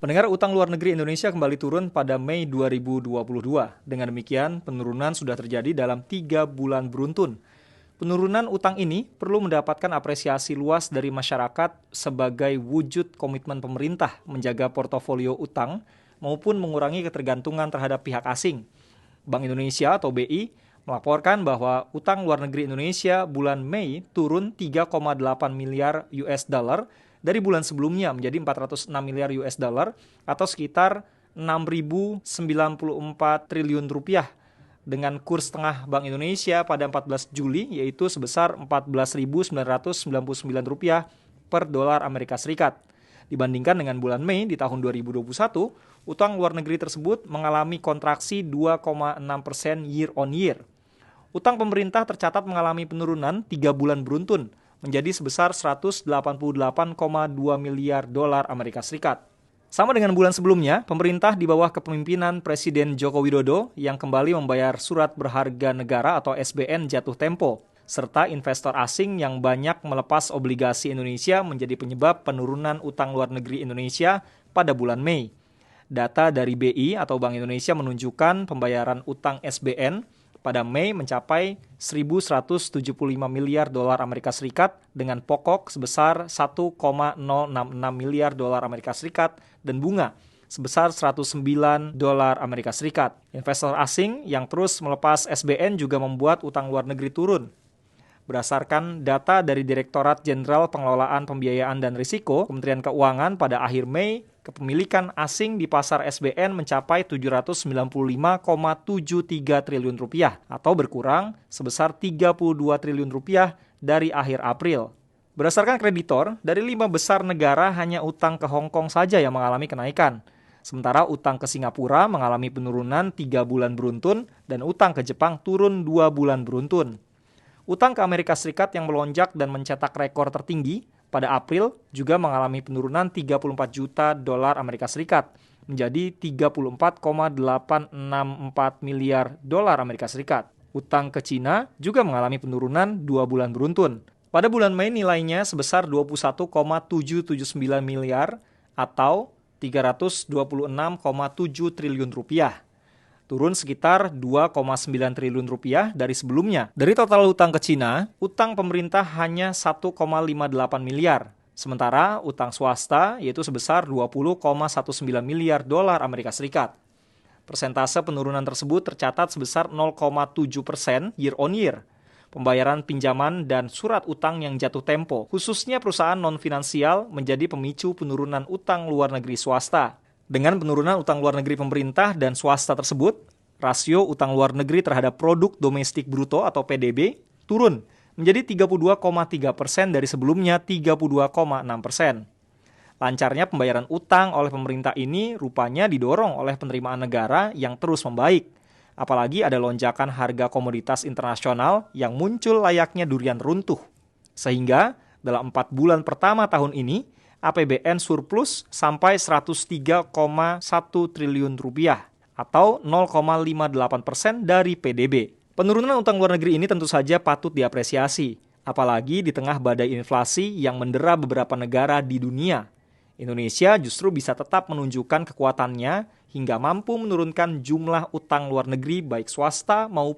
Pendengar, utang luar negeri Indonesia kembali turun pada Mei 2022. Dengan demikian, penurunan sudah terjadi dalam 3 bulan beruntun. Penurunan utang ini perlu mendapatkan apresiasi luas dari masyarakat sebagai wujud komitmen pemerintah menjaga portofolio utang maupun mengurangi ketergantungan terhadap pihak asing. Bank Indonesia atau BI melaporkan bahwa utang luar negeri Indonesia bulan Mei turun 3,8 miliar US dollar dari bulan sebelumnya menjadi 406 miliar US dollar atau sekitar 6.094 triliun rupiah dengan kurs tengah Bank Indonesia pada 14 Juli yaitu sebesar 14.999 rupiah per dolar Amerika Serikat. Dibandingkan dengan bulan Mei di tahun 2021, utang luar negeri tersebut mengalami kontraksi 2,6% year on year. Utang pemerintah tercatat mengalami penurunan 3 bulan beruntun menjadi sebesar 188,2 miliar dolar Amerika Serikat. Sama dengan bulan sebelumnya, pemerintah di bawah kepemimpinan Presiden Joko Widodo yang kembali membayar surat berharga negara atau SBN jatuh tempo, serta investor asing yang banyak melepas obligasi Indonesia menjadi penyebab penurunan utang luar negeri Indonesia pada bulan Mei. Data dari BI atau Bank Indonesia menunjukkan pembayaran utang SBN pada Mei mencapai 1.175 miliar dolar Amerika Serikat dengan pokok sebesar 1,066 miliar dolar Amerika Serikat dan bunga sebesar 109 dolar Amerika Serikat. Investor asing yang terus melepas SBN juga membuat utang luar negeri turun. Berdasarkan data dari Direktorat Jenderal Pengelolaan Pembiayaan dan Risiko, Kementerian Keuangan pada akhir Mei, kepemilikan asing di pasar SBN mencapai 795,73 triliun rupiah atau berkurang sebesar 32 triliun rupiah dari akhir April. Berdasarkan kreditor, dari 5 besar negara hanya utang ke Hong Kong saja yang mengalami kenaikan. Sementara utang ke Singapura mengalami penurunan 3 bulan beruntun dan utang ke Jepang turun 2 bulan beruntun. Utang ke Amerika Serikat yang melonjak dan mencetak rekor tertinggi pada April juga mengalami penurunan 34 juta dolar Amerika Serikat menjadi 34,864 miliar dolar Amerika Serikat. Utang ke Cina juga mengalami penurunan 2 bulan beruntun. Pada bulan Mei nilainya sebesar 21,779 miliar atau 326,7 triliun rupiah. Turun sekitar 2,9 triliun rupiah dari sebelumnya. Dari total utang ke Cina, utang pemerintah hanya 1,58 miliar. Sementara utang swasta yaitu sebesar 20,19 miliar dolar Amerika Serikat. Persentase penurunan tersebut tercatat sebesar 0,7% year on year. Pembayaran pinjaman dan surat utang yang jatuh tempo, khususnya perusahaan non-finansial, menjadi pemicu penurunan utang luar negeri swasta. Dengan penurunan utang luar negeri pemerintah dan swasta tersebut, rasio utang luar negeri terhadap produk domestik bruto atau PDB turun menjadi 32,3% dari sebelumnya 32,6%. Lancarnya pembayaran utang oleh pemerintah ini rupanya didorong oleh penerimaan negara yang terus membaik. Apalagi ada lonjakan harga komoditas internasional yang muncul layaknya durian runtuh. Sehingga dalam 4 bulan pertama tahun ini, APBN surplus sampai 103,1 triliun rupiah atau 0,58% dari PDB. Penurunan utang luar negeri ini tentu saja patut diapresiasi, apalagi di tengah badai inflasi yang mendera beberapa negara di dunia. Indonesia justru bisa tetap menunjukkan kekuatannya hingga mampu menurunkan jumlah utang luar negeri baik swasta maupun